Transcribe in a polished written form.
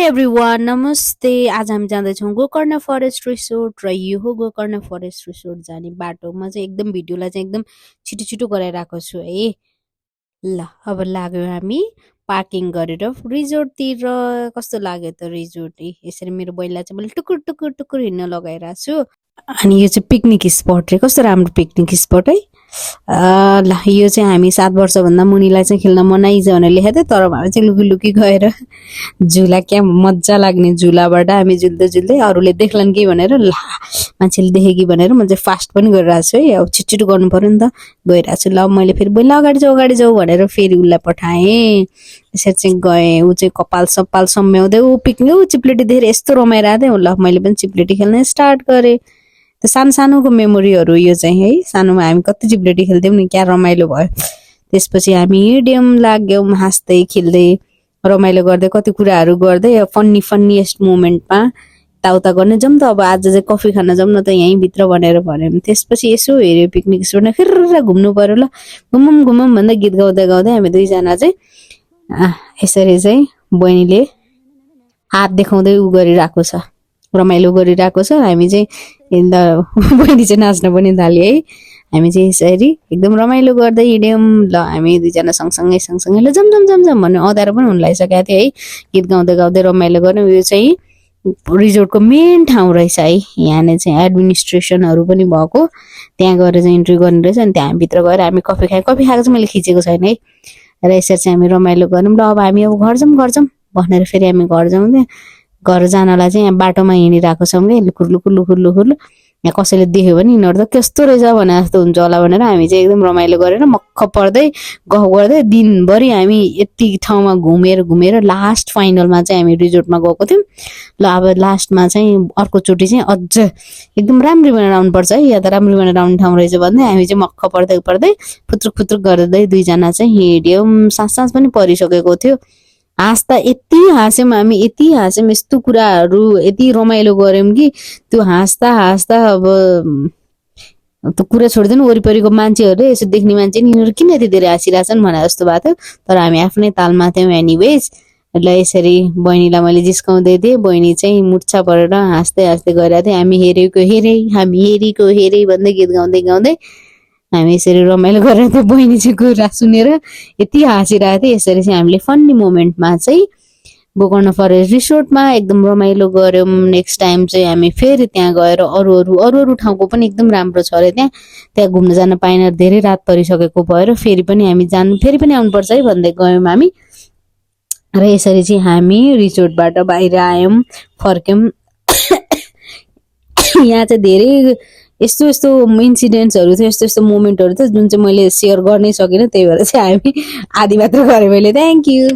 Everyone नमस्ते। आज हामी जाँदैछौँ गोकर्ण फरेस्ट रिसोर्ट र यो हो गोकर्ण फरेस्ट रिसोर्ट जाने बाटो। म चाहिँ एकदम भिडियोलाई चाहिँ एकदम छिटो छिटो गराइरहेको छु है। ल अब लाग्यो हामी पार्किङ गरेर रिजोर्टतिर। कस्तो लाग्यो त रिजोर्ट? यसरी मेरो बहिनीलाई चाहिँ मैले टुकुर टुकुर टुकुर हिँड्न लगाइरहेको छु। अनि यो चाहिँ पिकनिक स्पट रे, कस्तो राम्रो पिकनिक स्पट है। ल यो चाहिँ हामी 7 वर्षभन्दा मुनिलाई चाहिँ खेल्न मनाइज भनेर लेखेको थियो, तर हामी चाहिँ लुकी लुकी गएर झुला क्या मजा लाग्ने झुलाबाट हामी झुल्दै झुल्दै अरूले देख्लान् कि भनेर, ला मान्छेले देखे कि भनेर म चाहिँ फास्ट पनि गरिरहेको छु है। अब छिटो छिटो गर्नु पर्यो नि त, गइरहेको छु। ल मैले फेरि बहिनी अगाडि जाऊ भनेर फेरि उसलाई पठाएँ। यसरी चाहिँ गएँ। ऊ चाहिँ कपाल सपाल सम्याउँदै ऊ पिक्ने ऊ चिप्लेटी देखेर यस्तो रमाइरहेको थियो। ल मैले पनि चिप्लेटी खेल्न स्टार्ट गरेँ। त्यो सानो सानोको मेमोरीहरू यो चाहिँ है। सानोमा हामी कति चिप्लेटी खेल्थ्यौँ नि, क्या रमाइलो भयो। त्यसपछि हामी हिँड्यौँ, लाग्यौँ हाँस्दै खेल्दै रमाइलो गर्दै कति कुराहरू गर्दै फन्निएस्ट मोमेन्टमा यताउता गर्ने। जाउँ त अब आज चाहिँ कफी खान जाउँ न त यहीँभित्र भनेर भन्यौँ। त्यसपछि यसो हेऱ्यो पिकनिक स्पोटमा, फिर्र घुम्नु पर्यो। ल घुमौँ भन्दै गीत गाउँदै गाउँदै हामी दुईजना चाहिँ यसरी चाहिँ बहिनीले हात देखाउँदै उ गरिरहेको छ, रमाइलो गरिरहेको छ। हामी चाहिँ बहिनी चाहिँ नाच्न पनि थाल्यो है। हामी चाहिँ यसरी एकदम रमाइलो गर्दै हिँड्यौँ। ल हामी दुईजना सँगसँगै ल जाम भन्ने अँध्यारो पनि हुन लागिसकेको थियो है। गीत गाउँदै गाउँदै रमाइलो गर्यौँ। यो चाहिँ रिजोर्टको मेन ठाउँ रहेछ है। यहाँ चाहिँ एडमिनिस्ट्रेसनहरू पनि भएको, त्यहाँ गएर चाहिँ इन्ट्री गर्ने रहेछ। अनि त्यहाँ भित्र गएर हामी कफी खाएको चाहिँ मैले खिचेको छैन है। र यसरी चाहिँ हामी रमाइलो गऱ्यौँ। ल अब हामी अब घर जाउँ भनेर फेरि हामी घर जानलाई चाहिँ यहाँ बाटोमा हिँडिरहेको छौँ कि लुखुर यहाँ कसैले देख्यो भने यिनीहरू त कस्तो रहेछ भने जस्तो हुन्छ होला भनेर हामी चाहिँ एकदम रमाइलो गरेर मक्ख पर्दै गफ गर्दै दिनभरि हामी यति ठाउँमा घुमेर लास्ट फाइनलमा चाहिँ हामी रिजोर्टमा गएको थियौँ। ल अब लास्टमा चाहिँ अर्कोचोटि चाहिँ अझ एकदम राम्ररी बनाएर आउनुपर्छ है, या त राम्ररी बनाएर आउने ठाउँ रहेछ भन्दै हामी चाहिँ मक्ख पर्दै फुत्रुक गर्दै दुईजना चाहिँ हिँड्यौँ। साँझ पनि परिसकेको थियो। यति हाँस्यौँ हामी, यस्तो कुराहरू यति रमाइलो गऱ्यौँ कि त्यो हाँस्दा अब त्यो कुरा छोडिदिनु, वरिपरिको मान्छेहरूले यसो देख्ने मान्छे नि यिनीहरू किन यति धेरै हाँसिरहेछन् भने जस्तो भएको थियो। तर हामी आफ्नै तालमा थियौँ एनिवेज। ल यसरी बहिनीलाई मैले जिस्काउँदै थिएँ, बहिनी चाहिँ मुर्छा परेर हाँस्दै गइरहेको थियो। हामी हेरेको भन्दै गीत गाउँदै हामी यसरी रमाइलो गरेर थियो। बहिनी चाहिँ कुरा सुनेर यति हाँसिरहेको थियो। यसरी चाहिँ हामीले फन्नी मोमेन्टमा चाहिँ गोकर्ण फरेस्ट रिसोर्टमा एकदम रमाइलो गऱ्यौँ। नेक्स्ट टाइम चाहिँ हामी फेरि त्यहाँ गएर अरू ठाउँको पनि एकदम राम्रो छ अरे। त्यहाँ घुम्न जान पाएन, धेरै रात परिसकेको भएर फेरि पनि आउनुपर्छ है भन्दै गयौँ हामी। र यसरी चाहिँ हामी रिसोर्टबाट बाहिर आयौँ, फर्क्यौँ। यहाँ चाहिँ धेरै यस्तो इन्सिडेन्ट्सहरू थियो, यस्तो मोमेन्टहरू थियो जुन चाहिँ मैले सेयर गर्नै सकिनँ। त्यही भएर चाहिँ हामी आधी मात्र गरेँ मैले। Thank you.